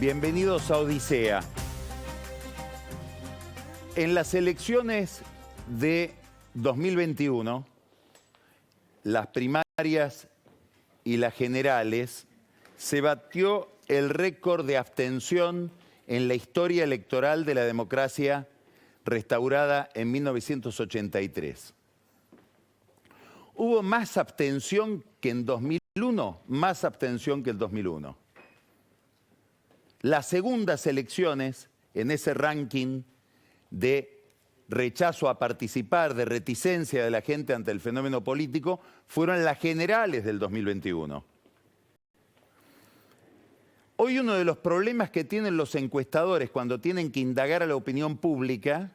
Bienvenidos a Odisea. En las elecciones de 2021, las primarias y las generales, se batió el récord de abstención en la historia electoral de la democracia restaurada en 1983. Hubo más abstención que en 2001, más abstención que en 2001. Las segundas elecciones en ese ranking de rechazo a participar, de reticencia de la gente ante el fenómeno político, fueron las generales del 2021. Hoy uno de los problemas que tienen los encuestadores cuando tienen que indagar a la opinión pública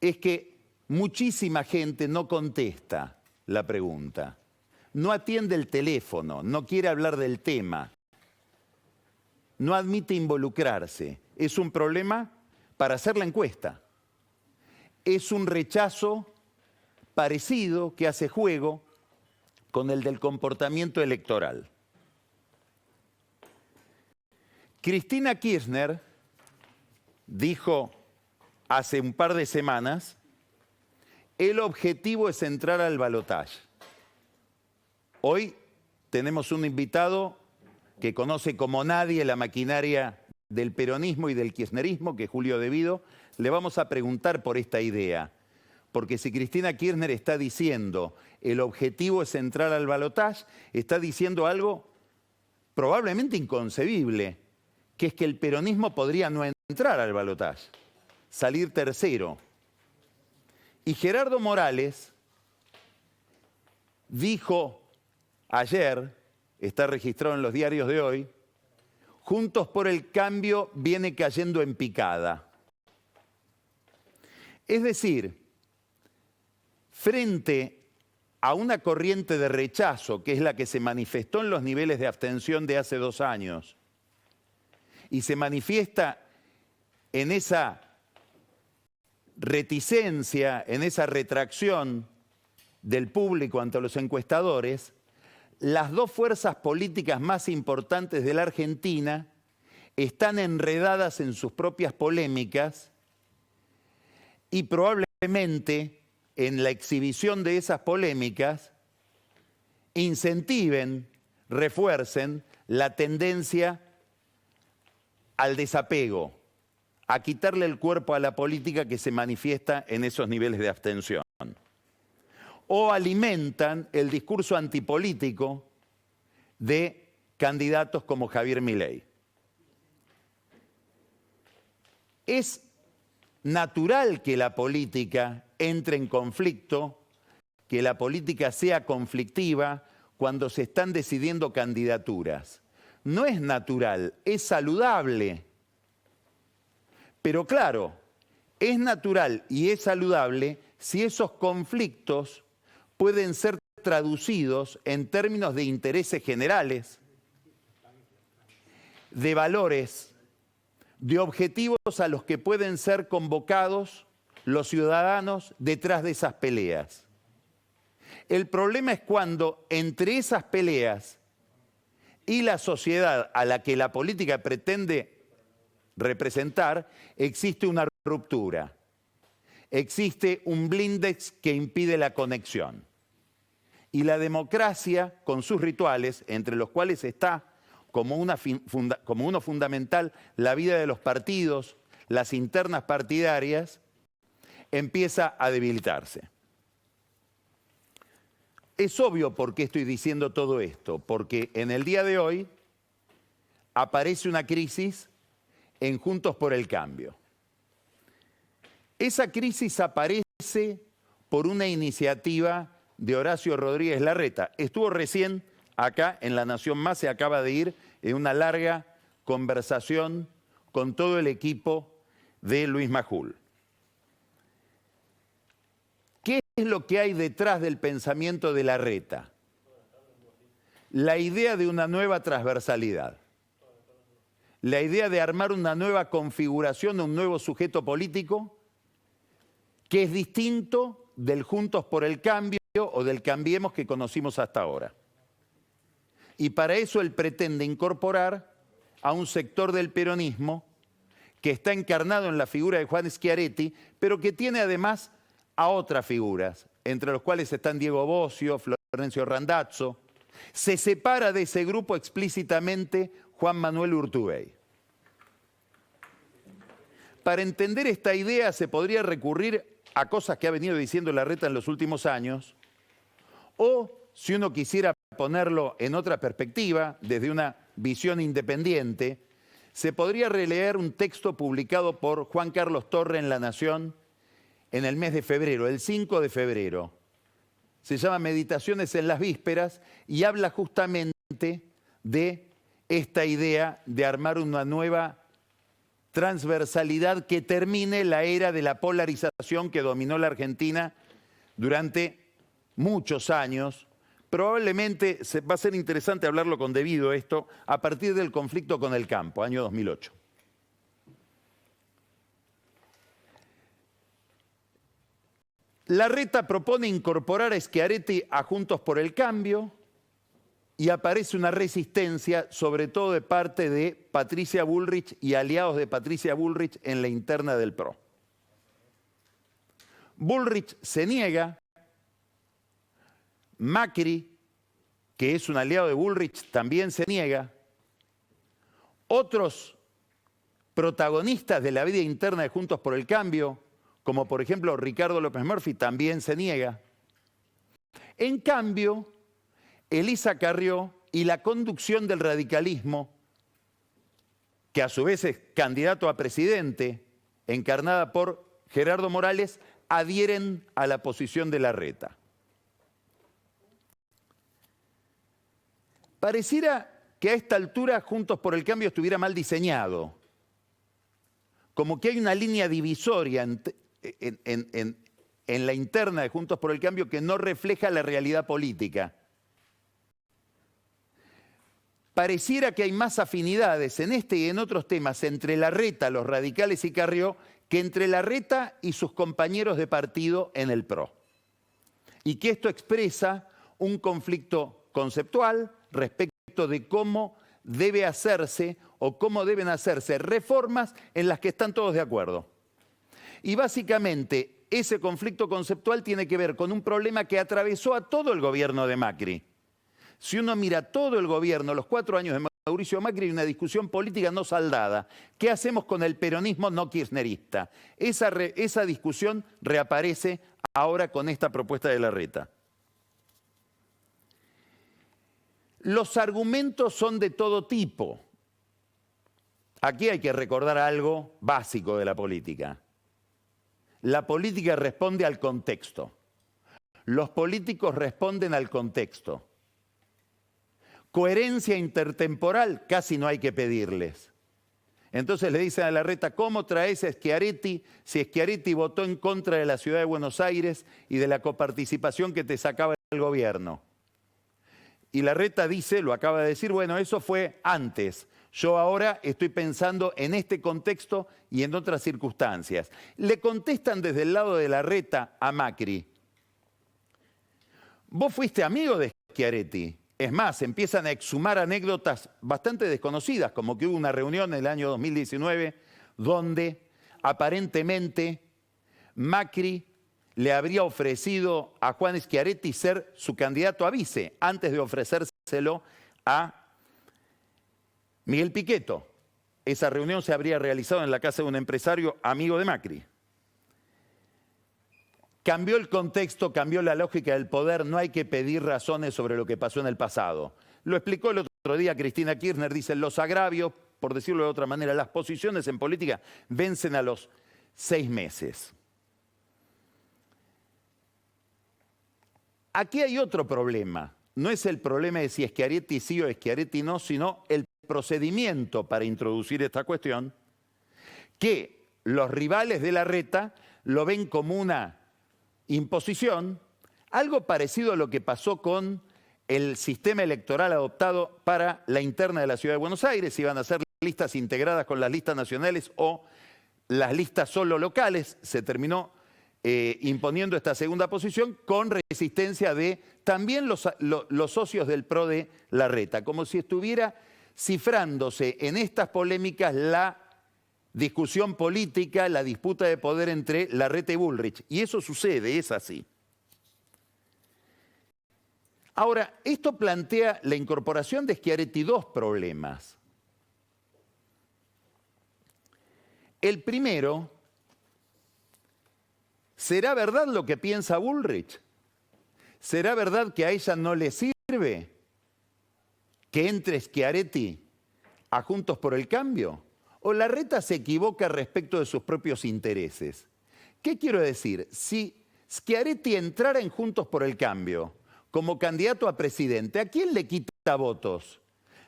es que muchísima gente no contesta la pregunta, no atiende el teléfono, no quiere hablar del tema, no admite involucrarse. Es un problema para hacer la encuesta. Es un rechazo parecido que hace juego con el del comportamiento electoral. Cristina Kirchner dijo hace un par de semanas: el objetivo es entrar al balotaje. Hoy tenemos un invitado que conoce como nadie la maquinaria del peronismo y del kirchnerismo, que es Julio De Vido. Le vamos a preguntar por esta idea, porque si Cristina Kirchner está diciendo el objetivo es entrar al balotaje, está diciendo algo probablemente inconcebible, que es que el peronismo podría no entrar al balotaje, salir tercero. Y Gerardo Morales dijo ayer, está registrado en los diarios de hoy: Juntos por el Cambio viene cayendo en picada. Es decir, frente a una corriente de rechazo, que es la que se manifestó en los niveles de abstención de hace 2 años, y se manifiesta en esa reticencia, en esa retracción del público ante los encuestadores, las dos fuerzas políticas más importantes de la Argentina están enredadas en sus propias polémicas y probablemente en la exhibición de esas polémicas incentiven, refuercen la tendencia al desapego, a quitarle el cuerpo a la política que se manifiesta en esos niveles de abstención. O alimentan el discurso antipolítico de candidatos como Javier Milei. Es natural que la política entre en conflicto, que la política sea conflictiva cuando se están decidiendo candidaturas. No es natural, es saludable. Pero claro, es natural y es saludable si esos conflictos pueden ser traducidos en términos de intereses generales, de valores, de objetivos a los que pueden ser convocados los ciudadanos detrás de esas peleas. El problema es cuando entre esas peleas y la sociedad a la que la política pretende representar existe una ruptura, existe un blindex que impide la conexión. Y la democracia, con sus rituales, entre los cuales está como uno fundamental la vida de los partidos, las internas partidarias, empieza a debilitarse. Es obvio por qué estoy diciendo todo esto, porque en el día de hoy aparece una crisis en Juntos por el Cambio. Esa crisis aparece por una iniciativa de Horacio Rodríguez Larreta. Estuvo recién acá en La Nación Más, se acaba de ir en una larga conversación con todo el equipo de Luis Majul. ¿Qué es lo que hay detrás del pensamiento de Larreta? La idea de una nueva transversalidad. La idea de armar una nueva configuración, un nuevo sujeto político que es distinto del Juntos por el Cambio o del Cambiemos que conocimos hasta ahora. Y para eso él pretende incorporar a un sector del peronismo que está encarnado en la figura de Juan Schiaretti, pero que tiene además a otras figuras, entre los cuales están Diego Bosio, Florencio Randazzo. Se separa de ese grupo explícitamente Juan Manuel Urtubey. Para entender esta idea se podría recurrir a cosas que ha venido diciendo Larreta en los últimos años, o si uno quisiera ponerlo en otra perspectiva, desde una visión independiente, se podría releer un texto publicado por Juan Carlos Torre en La Nación en el mes de febrero, el 5 de febrero. Se llama Meditaciones en las Vísperas y habla justamente de esta idea de armar una nueva transversalidad que termine la era de la polarización que dominó la Argentina durante muchos años. Probablemente va a ser interesante hablarlo con debido esto a partir del conflicto con el campo, año 2008. Larreta propone incorporar a Schiaretti a Juntos por el Cambio y aparece una resistencia, sobre todo de parte de Patricia Bullrich y aliados de Patricia Bullrich en la interna del PRO. Bullrich se niega. Macri, que es un aliado de Bullrich, también se niega. Otros protagonistas de la vida interna de Juntos por el Cambio, como por ejemplo Ricardo López Murphy, también se niega. En cambio, Elisa Carrió y la conducción del radicalismo, que a su vez es candidato a presidente, encarnada por Gerardo Morales, adhieren a la posición de Larreta. Pareciera que a esta altura Juntos por el Cambio estuviera mal diseñado, como que hay una línea divisoria en la interna de Juntos por el Cambio que no refleja la realidad política. Pareciera que hay más afinidades en este y en otros temas entre Larreta, los radicales y Carrió, que entre Larreta y sus compañeros de partido en el PRO. Y que esto expresa un conflicto conceptual respecto de cómo debe hacerse o cómo deben hacerse reformas en las que están todos de acuerdo. Y básicamente ese conflicto conceptual tiene que ver con un problema que atravesó a todo el gobierno de Macri. Si uno mira todo el gobierno, los 4 años de Mauricio Macri, hay una discusión política no saldada. ¿Qué hacemos con el peronismo no kirchnerista? Esa discusión reaparece ahora con esta propuesta de Larreta. Los argumentos son de todo tipo. Aquí hay que recordar algo básico de la política. La política responde al contexto. Los políticos responden al contexto. Coherencia intertemporal casi no hay que pedirles. Entonces le dicen a Larreta, ¿cómo traes a Schiaretti si Schiaretti votó en contra de la Ciudad de Buenos Aires y de la coparticipación que te sacaba el gobierno? Y Larreta dice, lo acaba de decir, bueno, eso fue antes. Yo ahora estoy pensando en este contexto y en otras circunstancias. Le contestan desde el lado de Larreta a Macri. Vos fuiste amigo de Schiaretti. Es más, empiezan a exhumar anécdotas bastante desconocidas, como que hubo una reunión en el año 2019 donde aparentemente Macri le habría ofrecido a Juan Schiaretti ser su candidato a vice, antes de ofrecérselo a Miguel Pichetto. Esa reunión se habría realizado en la casa de un empresario amigo de Macri. Cambió el contexto, cambió la lógica del poder, no hay que pedir razones sobre lo que pasó en el pasado. Lo explicó el otro día Cristina Kirchner, dice, los agravios, por decirlo de otra manera, las posiciones en política vencen a los 6 meses. Aquí hay otro problema. No es el problema de si Schiaretti sí o Schiaretti no, sino el procedimiento para introducir esta cuestión, que los rivales de Larreta lo ven como una imposición, algo parecido a lo que pasó con el sistema electoral adoptado para la interna de la Ciudad de Buenos Aires. Iban a ser listas integradas con las listas nacionales o las listas solo locales. Se terminó imponiendo esta segunda posición con resistencia de también los socios del PRO de Larreta, como si estuviera cifrándose en estas polémicas la discusión política, la disputa de poder entre Larreta y Bullrich. Y eso sucede, es así. Ahora, esto plantea la incorporación de Schiaretti dos problemas. El primero, ¿será verdad lo que piensa Bullrich? ¿Será verdad que a ella no le sirve que entre Schiaretti a Juntos por el Cambio? ¿O Larreta se equivoca respecto de sus propios intereses? ¿Qué quiero decir? Si Schiaretti entrara en Juntos por el Cambio como candidato a presidente, ¿a quién le quita votos?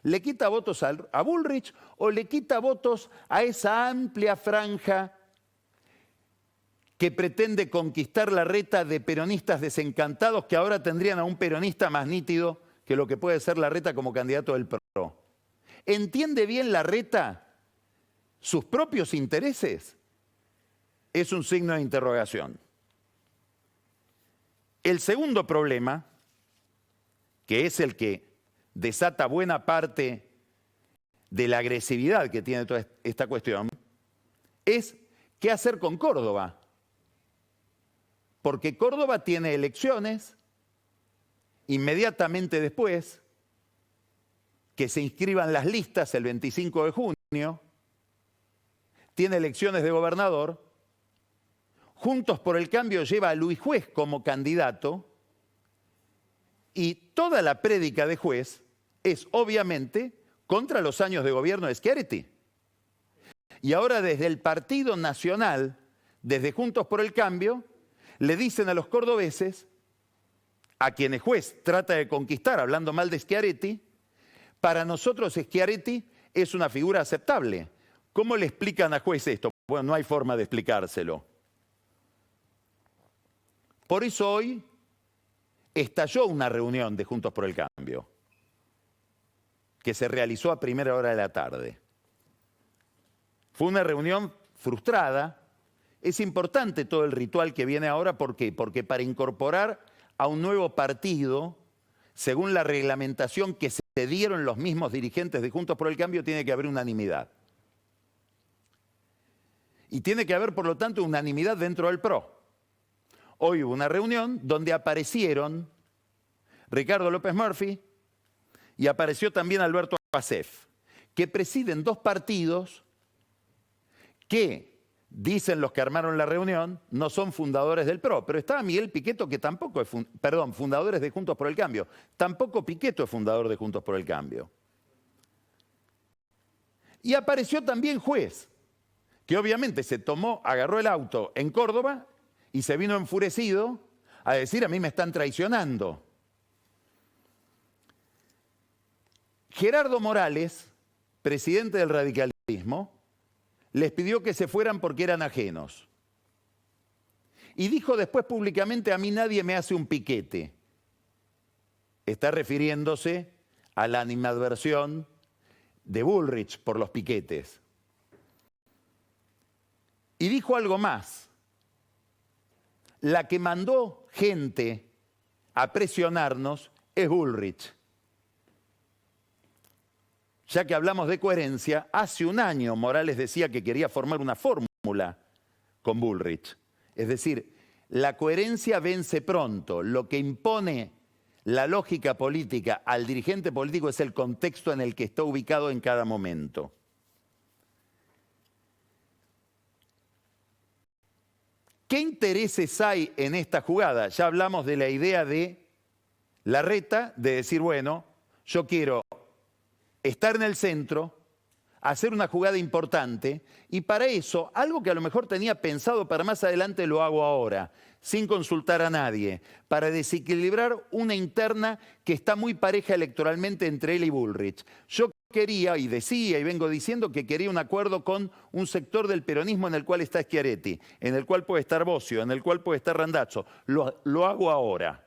¿Le quita votos a Bullrich o le quita votos a esa amplia franja que pretende conquistar Larreta de peronistas desencantados que ahora tendrían a un peronista más nítido que lo que puede ser Larreta como candidato del PRO? ¿Entiende bien Larreta sus propios intereses? Es un signo de interrogación. El segundo problema, que es el que desata buena parte de la agresividad que tiene toda esta cuestión, es qué hacer con Córdoba. Porque Córdoba tiene elecciones inmediatamente después que se inscriban las listas el 25 de junio, tiene elecciones de gobernador, Juntos por el Cambio lleva a Luis Juez como candidato y toda la prédica de Juez es obviamente contra los años de gobierno de Schiaretti. Y ahora desde el Partido Nacional, desde Juntos por el Cambio, le dicen a los cordobeses, a quienes Juez trata de conquistar hablando mal de Schiaretti, para nosotros Schiaretti es una figura aceptable. ¿Cómo le explican a Juez esto? Bueno, no hay forma de explicárselo. Por eso hoy estalló una reunión de Juntos por el Cambio, que se realizó a primera hora de la tarde. Fue una reunión frustrada. Es importante todo el ritual que viene ahora. ¿Por qué? Porque para incorporar a un nuevo partido, según la reglamentación que se dieron los mismos dirigentes de Juntos por el Cambio, tiene que haber unanimidad. Y tiene que haber, por lo tanto, unanimidad dentro del PRO. Hoy hubo una reunión donde aparecieron Ricardo López Murphy y apareció también Alberto Asef, que presiden dos partidos que, dicen los que armaron la reunión, no son fundadores del PRO. Pero estaba Miguel Pichetto, que tampoco es, fundadores de Juntos por el Cambio. Tampoco Pichetto es fundador de Juntos por el Cambio. Y apareció también Juez, que obviamente se agarró el auto en Córdoba y se vino enfurecido a decir: a mí me están traicionando. Gerardo Morales, presidente del radicalismo, les pidió que se fueran porque eran ajenos. Y dijo después públicamente: a mí nadie me hace un piquete. Está refiriéndose a la animadversión de Bullrich por los piquetes. Y dijo algo más. La que mandó gente a presionarnos es Bullrich. Ya que hablamos de coherencia, hace un año Morales decía que quería formar una fórmula con Bullrich. Es decir, la coherencia vence pronto. Lo que impone la lógica política al dirigente político es el contexto en el que está ubicado en cada momento. ¿Qué intereses hay en esta jugada? Ya hablamos de la idea de Larreta, de decir, bueno, yo quiero estar en el centro, hacer una jugada importante, y para eso, algo que a lo mejor tenía pensado para más adelante, lo hago ahora, sin consultar a nadie, para desequilibrar una interna que está muy pareja electoralmente entre él y Bullrich. Yo quería, y decía, y vengo diciendo, que quería un acuerdo con un sector del peronismo en el cual está Schiaretti, en el cual puede estar Bosio, en el cual puede estar Randazzo. Lo hago ahora,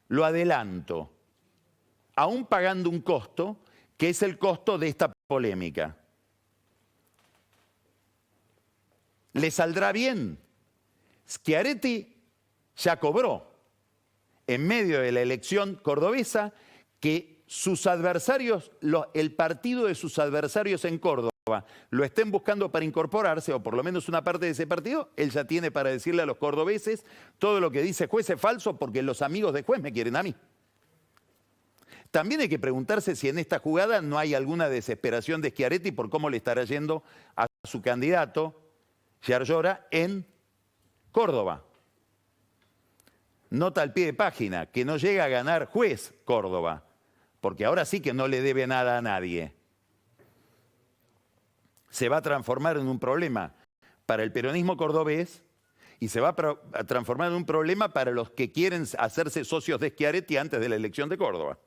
lo adelanto, aún pagando un costo, que es el costo de esta polémica. ¿Le saldrá bien? Schiaretti ya cobró, en medio de la elección cordobesa, que sus adversarios, el partido de sus adversarios en Córdoba, lo estén buscando para incorporarse, o por lo menos una parte de ese partido, él ya tiene para decirle a los cordobeses: todo lo que dice Juez es falso porque los amigos de Juez me quieren a mí. También hay que preguntarse si en esta jugada no hay alguna desesperación de Schiaretti por cómo le estará yendo a su candidato, Jair Llora, en Córdoba. Nota al pie de página, que no llega a ganar Juez Córdoba, porque ahora sí que no le debe nada a nadie. Se va a transformar en un problema para el peronismo cordobés y se va a transformar en un problema para los que quieren hacerse socios de Schiaretti antes de la elección de Córdoba.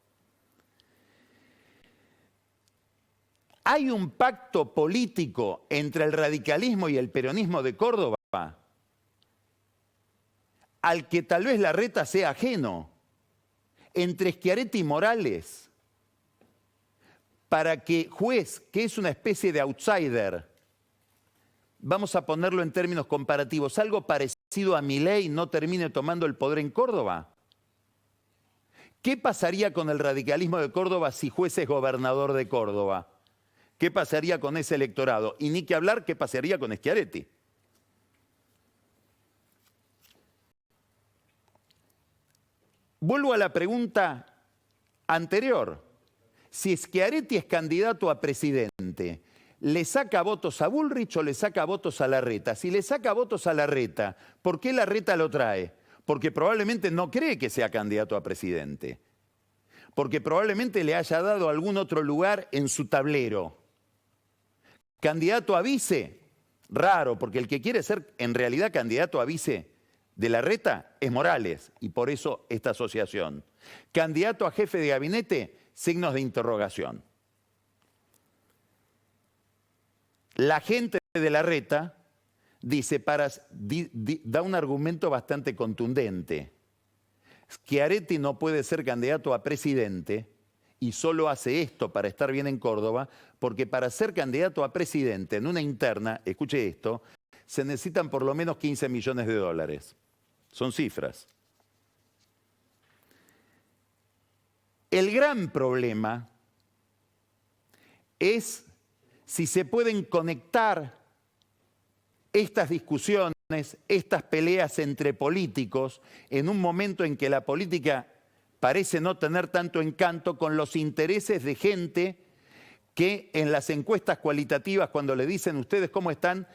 ¿Hay un pacto político entre el radicalismo y el peronismo de Córdoba al que tal vez Larreta sea ajeno, entre Schiaretti y Morales, para que Juez, que es una especie de outsider, vamos a ponerlo en términos comparativos, algo parecido a Milei, no termine tomando el poder en Córdoba? ¿Qué pasaría con el radicalismo de Córdoba si Juez es gobernador de Córdoba? ¿Qué pasaría con ese electorado? Y ni que hablar qué pasaría con Schiaretti. Vuelvo a la pregunta anterior. Si Schiaretti es candidato a presidente, ¿le saca votos a Bullrich o le saca votos a Larreta? Si le saca votos a Larreta, ¿por qué Larreta lo trae? Porque probablemente no cree que sea candidato a presidente. Porque probablemente le haya dado algún otro lugar en su tablero. Candidato a vice, raro, porque el que quiere ser en realidad candidato a vice de Larreta es Morales, y por eso esta asociación. Candidato a jefe de gabinete, signos de interrogación. La gente de Larreta dice, da un argumento bastante contundente. Schiaretti no puede ser candidato a presidente y solo hace esto para estar bien en Córdoba, porque para ser candidato a presidente en una interna, escuche esto, se necesitan por lo menos 15 millones de dólares. Son cifras. El gran problema es si se pueden conectar estas discusiones, estas peleas entre políticos, en un momento en que la política parece no tener tanto encanto, con los intereses de gente que en las encuestas cualitativas, cuando le dicen ustedes cómo están,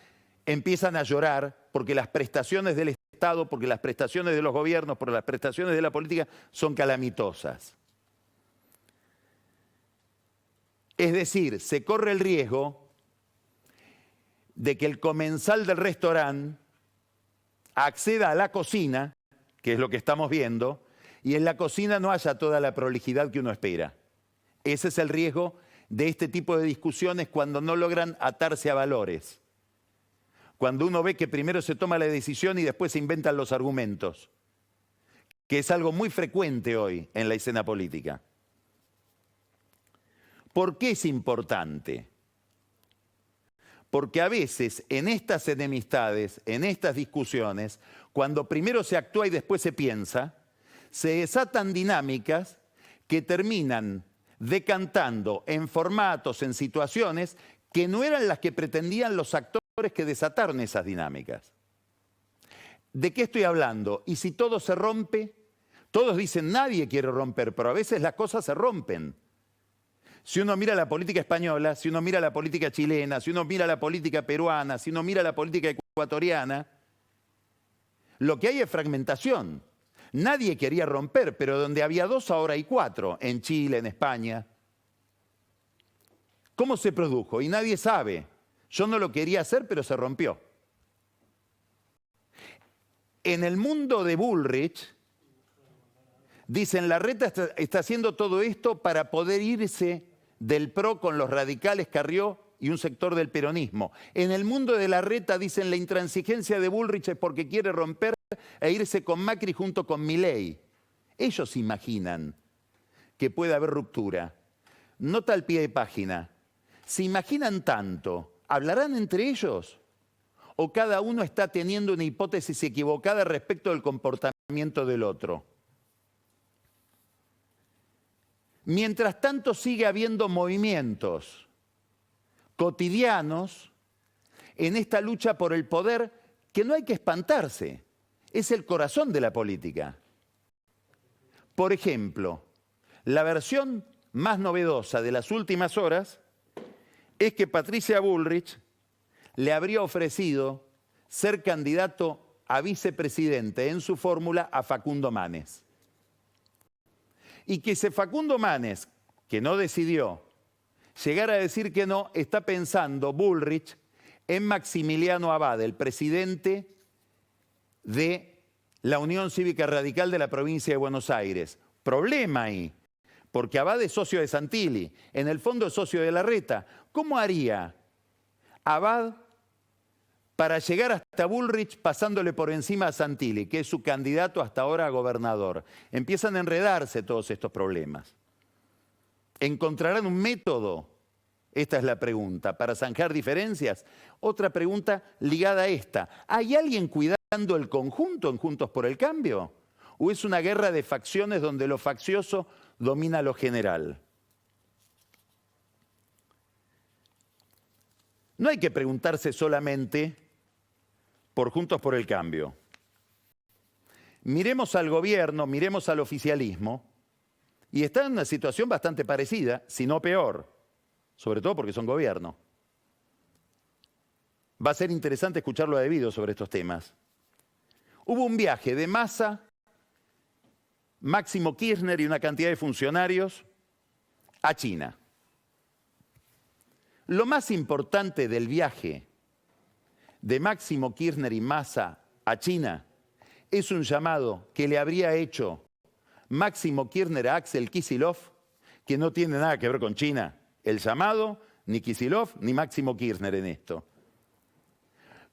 empiezan a llorar porque las prestaciones del Estado, porque las prestaciones de los gobiernos, porque las prestaciones de la política son calamitosas. Es decir, se corre el riesgo de que el comensal del restaurante acceda a la cocina, que es lo que estamos viendo, y en la cocina no haya toda la prolijidad que uno espera. Ese es el riesgo de este tipo de discusiones cuando no logran atarse a valores. Cuando uno ve que primero se toma la decisión y después se inventan los argumentos, que es algo muy frecuente hoy en la escena política. ¿Por qué es importante? Porque a veces en estas enemistades, en estas discusiones, cuando primero se actúa y después se piensa, se desatan dinámicas que terminan decantando en formatos, en situaciones que no eran las que pretendían los actores que desataron esas dinámicas. ¿De qué estoy hablando? Y si todo se rompe, todos dicen nadie quiere romper, pero a veces las cosas se rompen. Si uno mira la política española, si uno mira la política chilena, si uno mira la política peruana, si uno mira la política ecuatoriana, lo que hay es fragmentación. Nadie quería romper, pero donde había 2 ahora hay 4, en Chile, en España. ¿Cómo se produjo? Y nadie sabe. Yo no lo quería hacer, pero se rompió. En el mundo de Bullrich, dicen, Larreta está haciendo todo esto para poder irse del PRO con los radicales Carrió y un sector del peronismo. En el mundo de Larreta dicen, la intransigencia de Bullrich es porque quiere romper e irse con Macri junto con Milei. Ellos imaginan que puede haber ruptura. Nota al pie de página. ¿Se imaginan tanto? ¿Hablarán entre ellos? ¿O cada uno está teniendo una hipótesis equivocada respecto del comportamiento del otro? Mientras tanto sigue habiendo movimientos cotidianos en esta lucha por el poder que no hay que espantarse. Es el corazón de la política. Por ejemplo, la versión más novedosa de las últimas horas es que Patricia Bullrich le habría ofrecido ser candidato a vicepresidente en su fórmula a Facundo Manes. Y que ese Facundo Manes, que no decidió, llegara a decir que no, está pensando Bullrich en Maximiliano Abad, el presidente de la Unión Cívica Radical de la provincia de Buenos Aires. Problema ahí, porque Abad es socio de Santilli, en el fondo es socio de Larreta. ¿Cómo haría Abad para llegar hasta Bullrich pasándole por encima a Santilli, que es su candidato hasta ahora a gobernador? Empiezan a enredarse todos estos problemas. ¿Encontrarán un método? Esta es la pregunta. ¿Para zanjar diferencias? Otra pregunta ligada a esta. ¿Hay alguien cuidando el conjunto en Juntos por el Cambio? ¿O es una guerra de facciones donde lo faccioso domina lo general? No hay que preguntarse solamente por Juntos por el Cambio. Miremos al gobierno, miremos al oficialismo, y está en una situación bastante parecida, si no peor, sobre todo porque son gobierno. Va a ser interesante escucharlo a Devido sobre estos temas. Hubo un viaje de Massa, Máximo Kirchner y una cantidad de funcionarios a China. Lo más importante del viaje de Máximo Kirchner y Massa a China es un llamado que le habría hecho Máximo Kirchner a Axel Kicillof, que no tiene nada que ver con China. El llamado, ni Kicillof ni Máximo Kirchner en esto.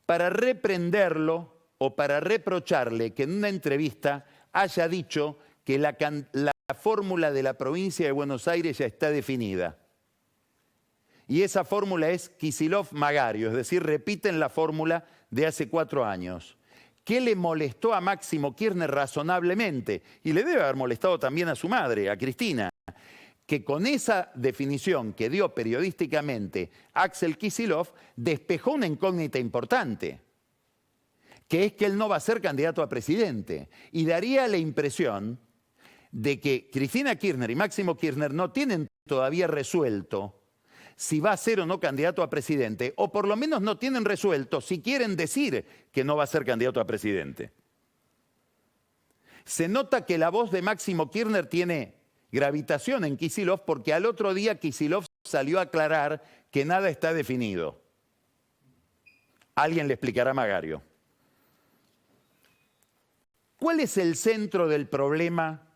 Para reprenderlo o para reprocharle que en una entrevista haya dicho que la fórmula de la provincia de Buenos Aires ya está definida. Y esa fórmula es Kicillof-Magario, es decir, repiten la fórmula de hace 4 años. ¿Qué le molestó a Máximo Kirchner razonablemente? Y le debe haber molestado también a su madre, a Cristina, que con esa definición que dio periodísticamente Axel Kicillof, despejó una incógnita importante, que es que él no va a ser candidato a presidente. Y daría la impresión de que Cristina Kirchner y Máximo Kirchner no tienen todavía resuelto si va a ser o no candidato a presidente, o por lo menos no tienen resuelto si quieren decir que no va a ser candidato a presidente. Se nota que la voz de Máximo Kirchner tiene gravitación en Kicillof porque al otro día Kicillof salió a aclarar que nada está definido. Alguien le explicará a Magario. ¿Cuál es el centro del problema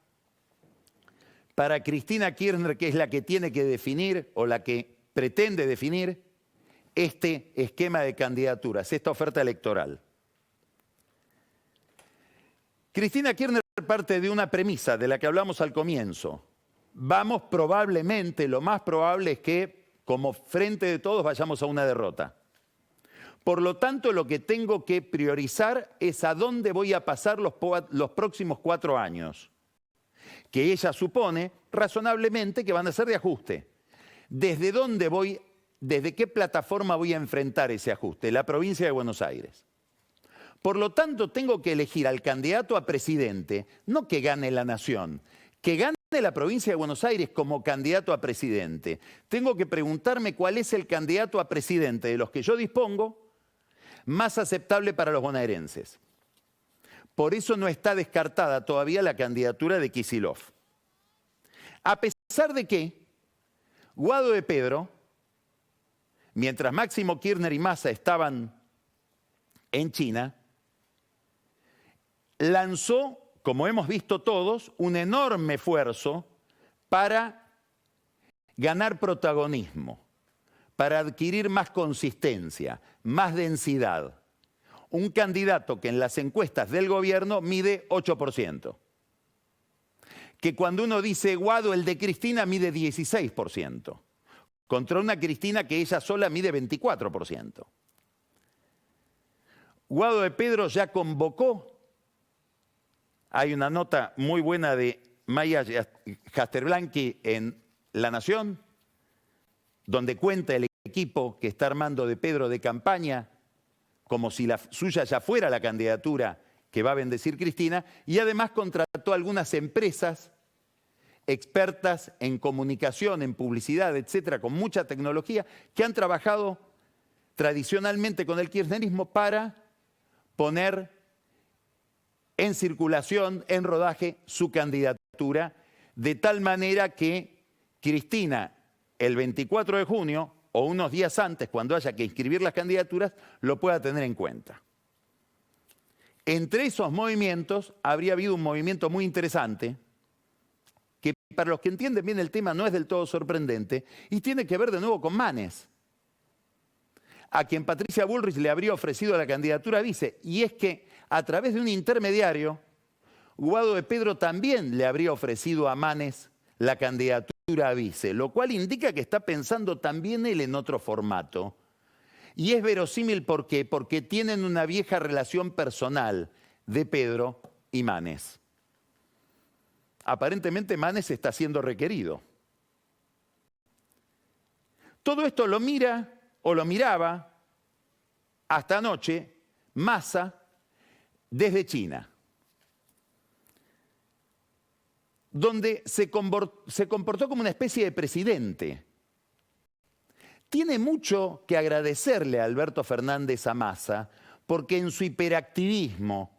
para Cristina Kirchner, que es la que tiene que definir o la que pretende definir este esquema de candidaturas, esta oferta electoral? Cristina Kirchner parte de una premisa de la que hablamos al comienzo. Vamos probablemente, lo más probable es que como frente de todos vayamos a una derrota. Por lo tanto, lo que tengo que priorizar es a dónde voy a pasar los próximos 4 años, que ella supone razonablemente que van a ser de ajuste. ¿Desde dónde voy, desde qué plataforma voy a enfrentar ese ajuste? La provincia de Buenos Aires. Por lo tanto, tengo que elegir al candidato a presidente, no que gane la nación, que gane la provincia de Buenos Aires como candidato a presidente. Tengo que preguntarme cuál es el candidato a presidente de los que yo dispongo más aceptable para los bonaerenses. Por eso no está descartada todavía la candidatura de Kicillof. A pesar de que Guado de Pedro, mientras Máximo Kirchner y Massa estaban en China, lanzó, como hemos visto todos, un enorme esfuerzo para ganar protagonismo, para adquirir más consistencia, más densidad. Un candidato que en las encuestas del gobierno mide 8%. Que cuando uno dice Guado, el de Cristina, mide 16%. Contra una Cristina que ella sola mide 24%. Guado de Pedro ya convocó. Hay una nota muy buena de Maya Jasterblanqui en La Nación, donde cuenta el equipo que está armando de Pedro de campaña, como si la suya ya fuera la candidatura que va a bendecir Cristina, y además contrató algunas empresas expertas en comunicación, en publicidad, etcétera, con mucha tecnología, que han trabajado tradicionalmente con el kirchnerismo para poner en circulación, en rodaje, su candidatura, de tal manera que Cristina, el 24 de junio, o unos días antes, cuando haya que inscribir las candidaturas, lo pueda tener en cuenta. Entre esos movimientos, habría habido un movimiento muy interesante, que para los que entienden bien el tema no es del todo sorprendente, y tiene que ver de nuevo con Manes, a quien Patricia Bullrich le habría ofrecido la candidatura a vice. Y es que a través de un intermediario, Guado de Pedro también le habría ofrecido a Manes la candidatura a vice, lo cual indica que está pensando también él en otro formato. Y es verosímil, ¿por qué? Porque tienen una vieja relación personal de Pedro y Manes. Aparentemente Manes está siendo requerido. Todo esto lo mira o lo miraba hasta anoche Massa desde China, donde se comportó como una especie de presidente. Tiene mucho que agradecerle a Alberto Fernández a Massa, porque en su hiperactivismo,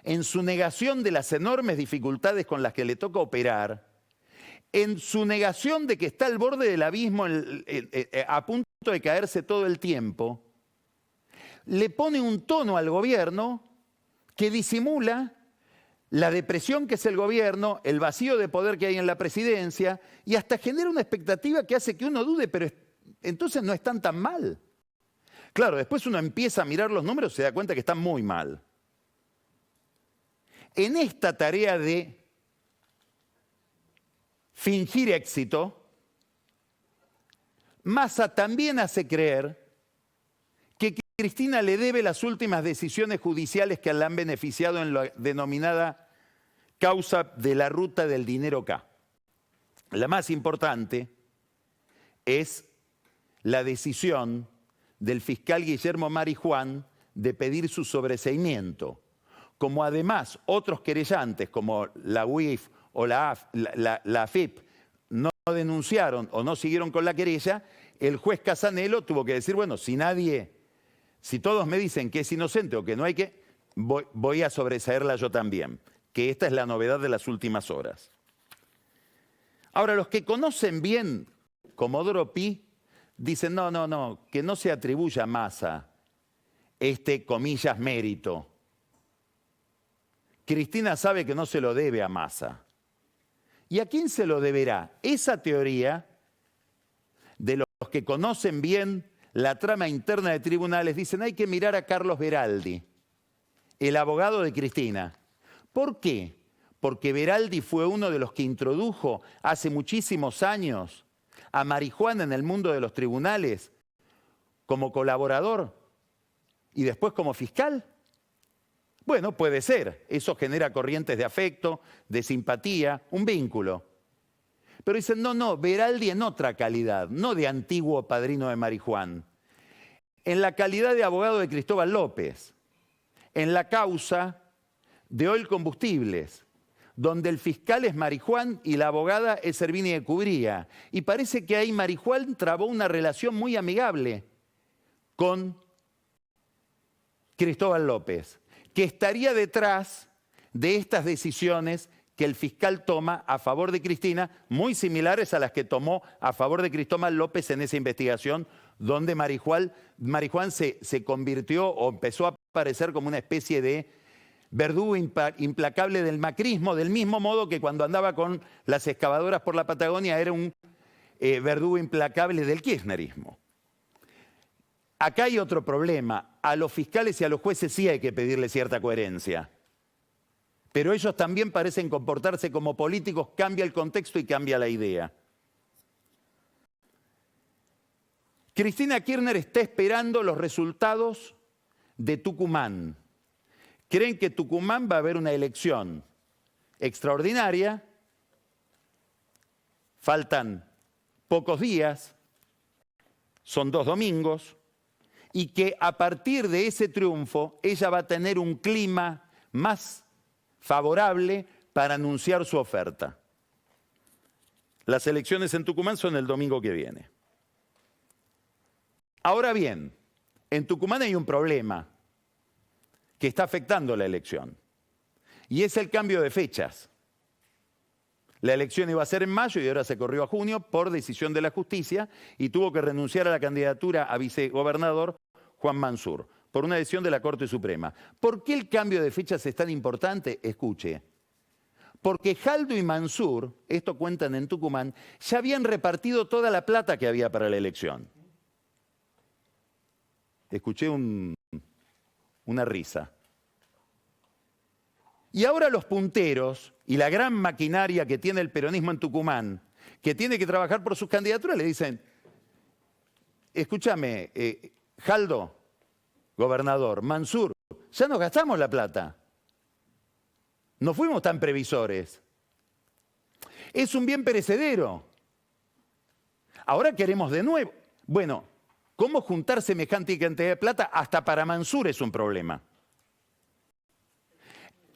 en su negación de las enormes dificultades con las que le toca operar, en su negación de que está al borde del abismo a punto de caerse todo el tiempo, le pone un tono al gobierno que disimula la depresión que es el gobierno, el vacío de poder que hay en la presidencia, y hasta genera una expectativa que hace que uno dude, pero entonces no están tan mal. Claro, después uno empieza a mirar los números y se da cuenta que están muy mal. En esta tarea de fingir éxito, Massa también hace creer que Cristina le debe las últimas decisiones judiciales que la han beneficiado en la denominada causa de la ruta del dinero K. La más importante es la decisión del fiscal Guillermo Marijuán de pedir su sobreseimiento, como además otros querellantes como la UIF o la AFIP no denunciaron o no siguieron con la querella, el juez Casanelo tuvo que decir, bueno, si todos me dicen que es inocente o que no hay que, voy a sobreseerla yo también, que esta es la novedad de las últimas horas. Ahora, los que conocen bien Comodoro Pi dicen, no, que no se atribuya a Massa este, comillas, mérito. Cristina sabe que no se lo debe a Massa. ¿Y a quién se lo deberá? Esa teoría de los que conocen bien la trama interna de tribunales dicen hay que mirar a Carlos Beraldi, el abogado de Cristina. ¿Por qué? Porque Beraldi fue uno de los que introdujo hace muchísimos años a Marijuán en el mundo de los tribunales como colaborador y después como fiscal. Bueno, puede ser, eso genera corrientes de afecto, de simpatía, un vínculo. Pero dicen, no, Beraldi en otra calidad, no de antiguo padrino de Marijuán, en la calidad de abogado de Cristóbal López, en la causa de Oil Combustibles, donde el fiscal es Marijuán y la abogada es Herminia de Cubría. Y parece que ahí Marijuán trabó una relación muy amigable con Cristóbal López, que estaría detrás de estas decisiones que el fiscal toma a favor de Cristina, muy similares a las que tomó a favor de Cristóbal López en esa investigación, donde Marijuán se convirtió o empezó a aparecer como una especie de verdugo implacable del macrismo, del mismo modo que cuando andaba con las excavadoras por la Patagonia era un verdugo implacable del kirchnerismo. Acá hay otro problema. A los fiscales y a los jueces sí hay que pedirle cierta coherencia. Pero ellos también parecen comportarse como políticos, cambia el contexto y cambia la idea. Cristina Kirchner está esperando los resultados de Tucumán. Creen que Tucumán va a haber una elección extraordinaria faltan pocos días, son 2 domingos, y que a partir de ese triunfo ella va a tener un clima más favorable para anunciar su oferta. Las elecciones en Tucumán son el domingo que viene. Ahora bien, en Tucumán hay un problema que está afectando la elección, y es el cambio de fechas. La elección iba a ser en mayo y ahora se corrió a junio por decisión de la justicia y tuvo que renunciar a la candidatura a vicegobernador Juan Mansur por una decisión de la Corte Suprema. ¿Por qué el cambio de fechas es tan importante? Escuche. Porque Jaldo y Mansur, esto cuentan en Tucumán, ya habían repartido toda la plata que había para la elección. Escuché una risa. Y ahora los punteros y la gran maquinaria que tiene el peronismo en Tucumán, que tiene que trabajar por sus candidaturas, le dicen, escúchame, Jaldo, gobernador, Mansur, ya nos gastamos la plata. No fuimos tan previsores. Es un bien perecedero. Ahora queremos de nuevo. Bueno, ¿cómo juntar semejante cantidad de plata? Hasta para Mansur es un problema.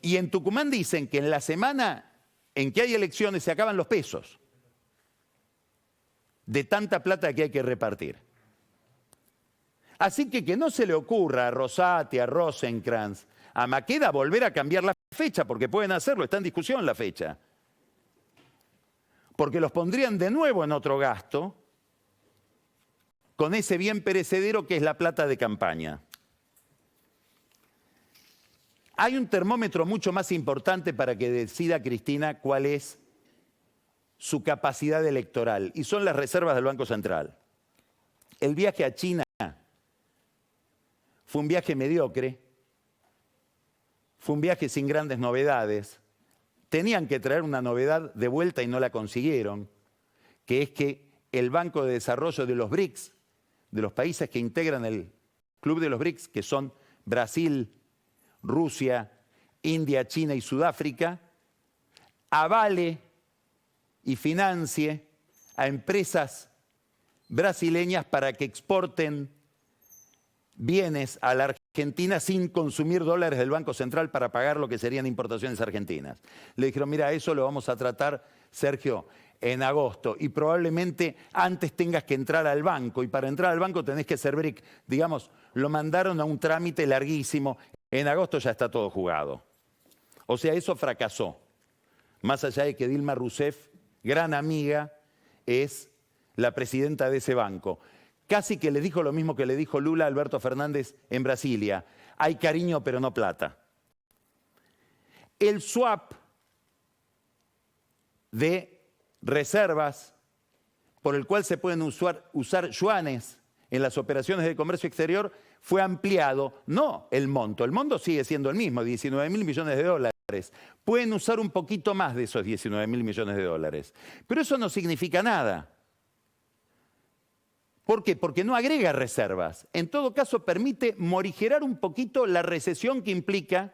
Y en Tucumán dicen que en la semana en que hay elecciones se acaban los pesos de tanta plata que hay que repartir. Así que no se le ocurra a Rosati, a Rosenkrantz, a Maqueda volver a cambiar la fecha, porque pueden hacerlo, está en discusión la fecha. Porque los pondrían de nuevo en otro gasto con ese bien perecedero que es la plata de campaña. Hay un termómetro mucho más importante para que decida Cristina cuál es su capacidad electoral, y son las reservas del Banco Central. El viaje a China fue un viaje mediocre, fue un viaje sin grandes novedades. Tenían que traer una novedad de vuelta y no la consiguieron, que es que el Banco de Desarrollo de los BRICS, de los países que integran el Club de los BRICS, que son Brasil, Rusia, India, China y Sudáfrica, avale y financie a empresas brasileñas para que exporten bienes a la Argentina sin consumir dólares del Banco Central para pagar lo que serían importaciones argentinas. Le dijeron, mira, eso lo vamos a tratar, Sergio, en agosto, y probablemente antes tengas que entrar al banco, y para entrar al banco tenés que ser BRIC. Digamos, lo mandaron a un trámite larguísimo. En agosto ya está todo jugado. O sea, eso fracasó. Más allá de que Dilma Rousseff, gran amiga, es la presidenta de ese banco. Casi que le dijo lo mismo que le dijo Lula a Alberto Fernández en Brasilia. Hay cariño, pero no plata. El swap de reservas por el cual se pueden usar yuanes en las operaciones de comercio exterior fue ampliado, no el monto sigue siendo el mismo, 19.000 millones de dólares. Pueden usar un poquito más de esos 19.000 millones de dólares, pero eso no significa nada. ¿Por qué? Porque no agrega reservas. En todo caso, permite morigerar un poquito la recesión que implica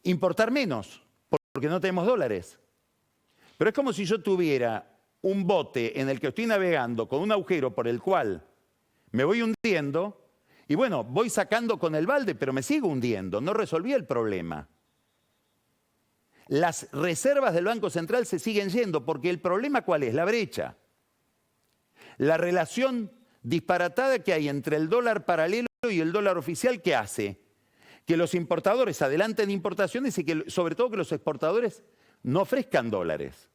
importar menos, porque no tenemos dólares. Pero es como si yo tuviera un bote en el que estoy navegando con un agujero por el cual me voy hundiendo, y bueno, voy sacando con el balde, pero me sigo hundiendo, no resolví el problema. Las reservas del Banco Central se siguen yendo, porque el problema ¿cuál es? La brecha. La relación disparatada que hay entre el dólar paralelo y el dólar oficial, ¿qué hace? Que los importadores adelanten importaciones y que, sobre todo, que los exportadores no ofrezcan dólares.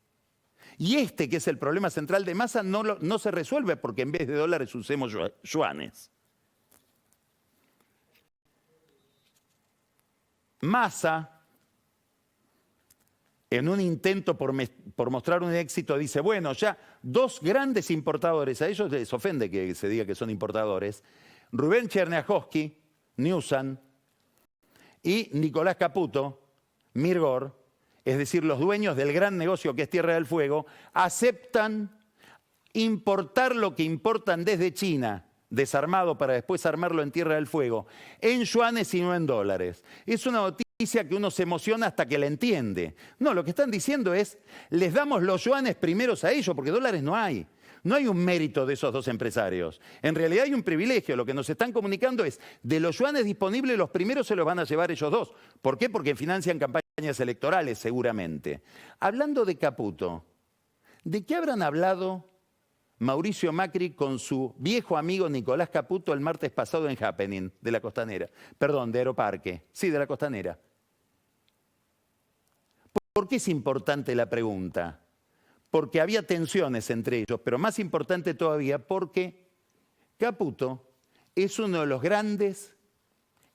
Y que es el problema central de Massa, no se resuelve porque en vez de dólares usemos yuanes. Massa, en un intento por mostrar un éxito, dice, bueno, ya 2 grandes importadores, a ellos les ofende que se diga que son importadores, Rubén Cherniakowski, Newsan, y Nicolás Caputo, Mirgor, es decir, los dueños del gran negocio que es Tierra del Fuego, aceptan importar lo que importan desde China, desarmado para después armarlo en Tierra del Fuego, en yuanes y no en dólares. Es una noticia noticia que uno se emociona hasta que la entiende. No, lo que están diciendo es, les damos los yuanes primeros a ellos, porque dólares no hay. No hay un mérito de esos dos empresarios. En realidad hay un privilegio. Lo que nos están comunicando es, de los yuanes disponibles, los primeros se los van a llevar ellos dos. ¿Por qué? Porque financian campañas electorales, seguramente. Hablando de Caputo, ¿de qué habrán hablado Mauricio Macri con su viejo amigo Nicolás Caputo el martes pasado en Happening de la Costanera? Perdón, de Aeroparque. Sí, de la Costanera. ¿Por qué es importante la pregunta? Porque había tensiones entre ellos, pero más importante todavía porque Caputo es uno de los grandes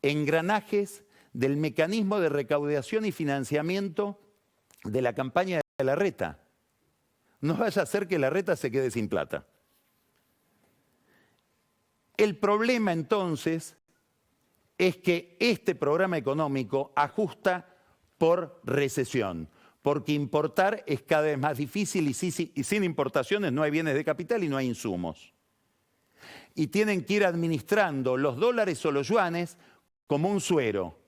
engranajes del mecanismo de recaudación y financiamiento de la campaña de Larreta. No vaya a ser que Larreta se quede sin plata. El problema entonces es que este programa económico ajusta por recesión, porque importar es cada vez más difícil y sin importaciones no hay bienes de capital y no hay insumos. Y tienen que ir administrando los dólares o los yuanes como un suero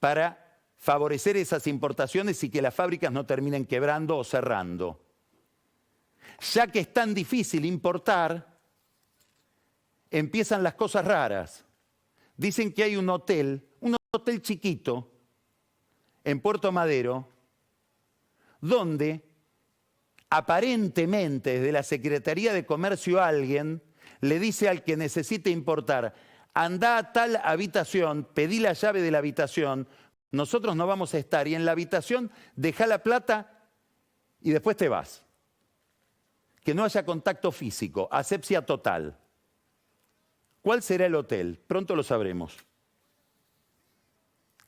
para favorecer esas importaciones y que las fábricas no terminen quebrando o cerrando. Ya que es tan difícil importar, empiezan las cosas raras. Dicen que hay un hotel chiquito en Puerto Madero, donde aparentemente desde la Secretaría de Comercio alguien le dice al que necesite importar, anda a tal habitación, pedí la llave de la habitación, nosotros no vamos a estar, y en la habitación deja la plata y después te vas. Que no haya contacto físico, asepsia total. ¿Cuál será el hotel? Pronto lo sabremos.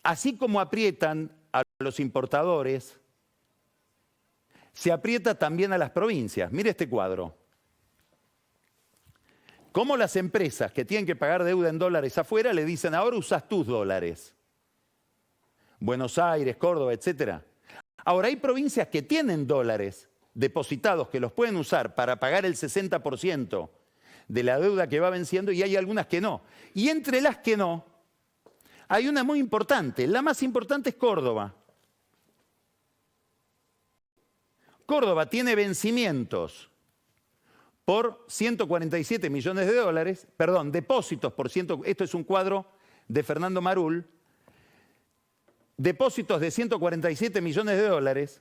Así como aprietan a los importadores, se aprieta también a las provincias. Mire este cuadro. Cómo las empresas que tienen que pagar deuda en dólares afuera le dicen, ahora usas tus dólares. Buenos Aires, Córdoba, etc. Ahora hay provincias que tienen dólares depositados que los pueden usar para pagar el 60% de la deuda que va venciendo y hay algunas que no. Y entre las que no, hay una muy importante. La más importante es Córdoba. Córdoba tiene vencimientos por 147 millones de dólares, perdón, depósitos por esto es un cuadro de Fernando Marul, depósitos de 147 millones de dólares,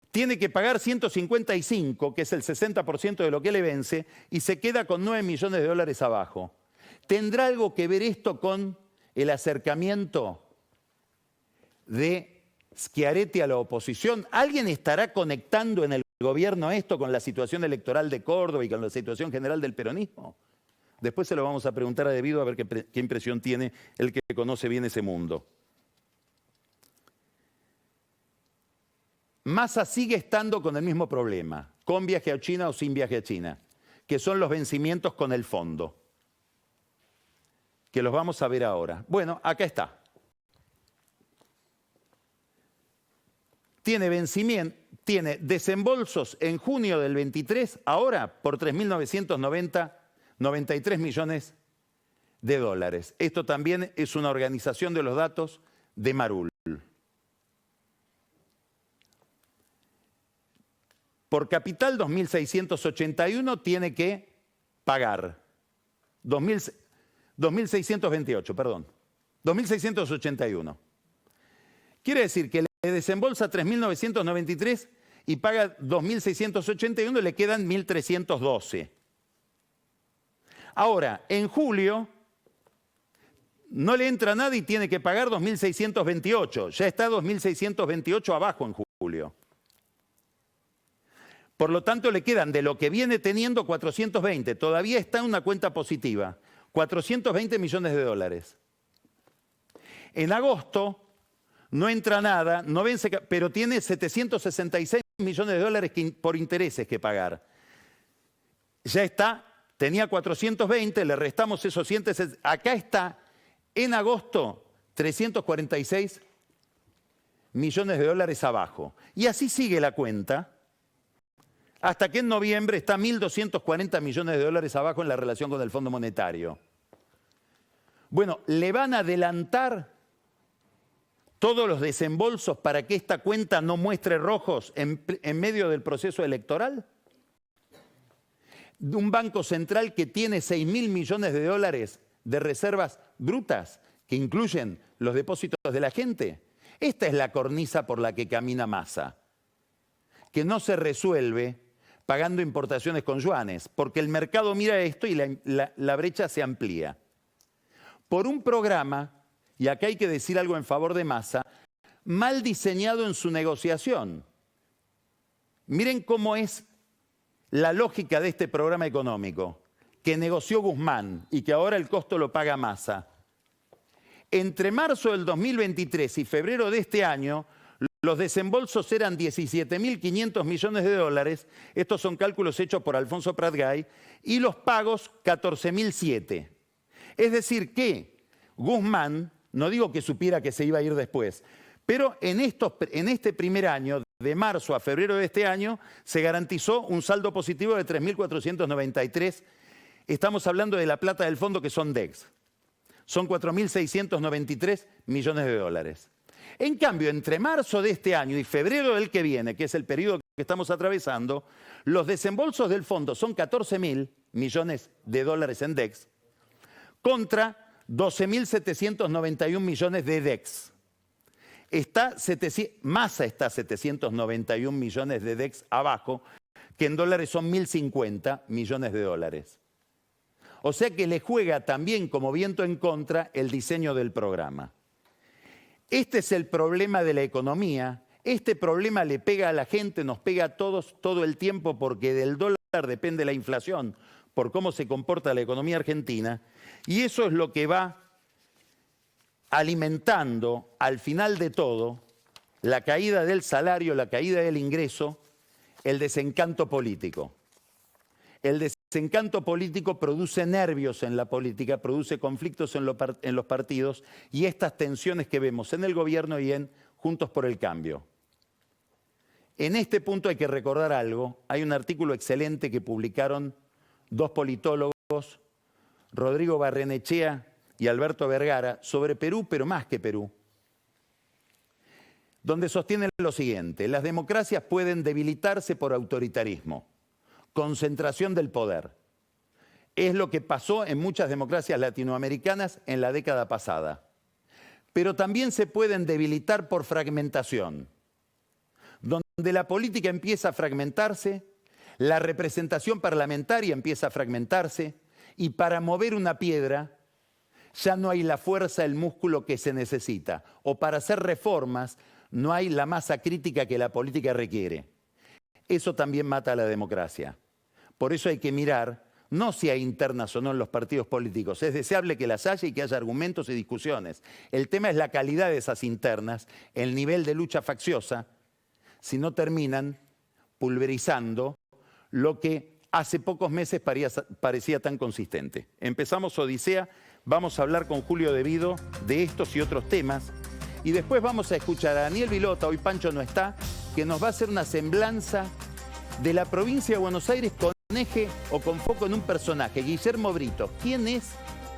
tiene que pagar 155, que es el 60% de lo que le vence, y se queda con 9 millones de dólares abajo. ¿Tendrá algo que ver esto con el acercamiento de Schiaretti a la oposición? ¿Alguien estará conectando en el gobierno esto con la situación electoral de Córdoba y con la situación general del peronismo? Después se lo vamos a preguntar a Devido a ver qué impresión tiene el que conoce bien ese mundo. Massa sigue estando con el mismo problema, con viaje a China o sin viaje a China, que son los vencimientos con el fondo, que los vamos a ver ahora. Bueno, acá está. Tiene desembolsos en junio del 23, ahora por 3.993 millones de dólares. Esto también es una organización de los datos de Marul. Por capital 2.681 tiene que pagar. 2.628, perdón. 2.681. Quiere decir que le desembolsa 3.993 y paga 2.681 y le quedan 1.312. Ahora, en julio no le entra nada y tiene que pagar 2.628. Ya está 2.628 abajo en julio. Por lo tanto, le quedan de lo que viene teniendo 420. Todavía está en una cuenta positiva. 420 millones de dólares. En agosto no entra nada, no vence, pero tiene 766 millones de dólares por intereses que pagar. Ya está, tenía 420, le restamos esos 160. Acá está, en agosto, 346 millones de dólares abajo. Y así sigue la cuenta, hasta que en noviembre está 1.240 millones de dólares abajo en la relación con el Fondo Monetario. Bueno, le van a adelantar todos los desembolsos para que esta cuenta no muestre rojos en medio del proceso electoral? Un banco central que tiene 6.000 millones de dólares de reservas brutas, que incluyen los depósitos de la gente. Esta es la cornisa por la que camina Massa, que no se resuelve pagando importaciones con yuanes, porque el mercado mira esto y la brecha se amplía. Por un programa, y acá hay que decir algo en favor de Massa, mal diseñado en su negociación. Miren cómo es la lógica de este programa económico, que negoció Guzmán y que ahora el costo lo paga Massa. Entre marzo del 2023 y febrero de este año, los desembolsos eran 17.500 millones de dólares, estos son cálculos hechos por Alfonso Prat-Gay, y los pagos 14.007. Es decir que Guzmán, no digo que supiera que se iba a ir después, pero en este primer año, de marzo a febrero de este año, se garantizó un saldo positivo de 3.493. Estamos hablando de la plata del fondo que son DEX. Son 4.693 millones de dólares. En cambio, entre marzo de este año y febrero del que viene, que es el periodo que estamos atravesando, los desembolsos del fondo son 14.000 millones de dólares en DEX contra 12.791 millones de DEX. Massa está 791 millones de DEX abajo, que en dólares son 1.050 millones de dólares. O sea que le juega también como viento en contra el diseño del programa. Este es el problema de la economía. Este problema le pega a la gente, nos pega a todos todo el tiempo porque del dólar depende la inflación, por cómo se comporta la economía argentina. Y eso es lo que va alimentando al final de todo la caída del salario, la caída del ingreso, el desencanto político. El desencanto político produce nervios en la política, produce conflictos en los partidos y estas tensiones que vemos en el gobierno y en Juntos por el Cambio. En este punto hay que recordar algo. Hay un artículo excelente que publicaron dos politólogos, Rodrigo Barrenechea y Alberto Vergara, sobre Perú, pero más que Perú, donde sostienen lo siguiente: las democracias pueden debilitarse por autoritarismo, concentración del poder. Es lo que pasó en muchas democracias latinoamericanas en la década pasada. Pero también se pueden debilitar por fragmentación, donde la política empieza a fragmentarse, la representación parlamentaria empieza a fragmentarse, y para mover una piedra ya no hay la fuerza, el músculo que se necesita. O para hacer reformas no hay la masa crítica que la política requiere. Eso también mata a la democracia. Por eso hay que mirar, no si hay internas o no en los partidos políticos. Es deseable que las haya y que haya argumentos y discusiones. El tema es la calidad de esas internas, el nivel de lucha facciosa, si no terminan pulverizando lo que hace pocos meses parecía tan consistente. Empezamos Odisea, vamos a hablar con Julio De Vido de estos y otros temas. Y después vamos a escuchar a Daniel Vilota, hoy Pancho no está, que nos va a hacer una semblanza de la provincia de Buenos Aires con eje o con foco en un personaje, Guillermo Brito. ¿Quién es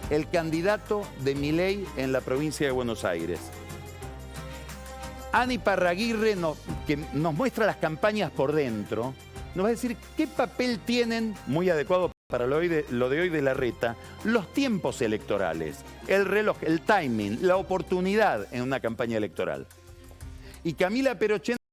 el candidato de Milei en la provincia de Buenos Aires? Ani Parraguirre, que nos muestra las campañas por dentro, nos va a decir qué papel tienen, muy adecuado para lo de hoy de Larreta, los tiempos electorales, el reloj, el timing, la oportunidad en una campaña electoral. Y Camila Perochena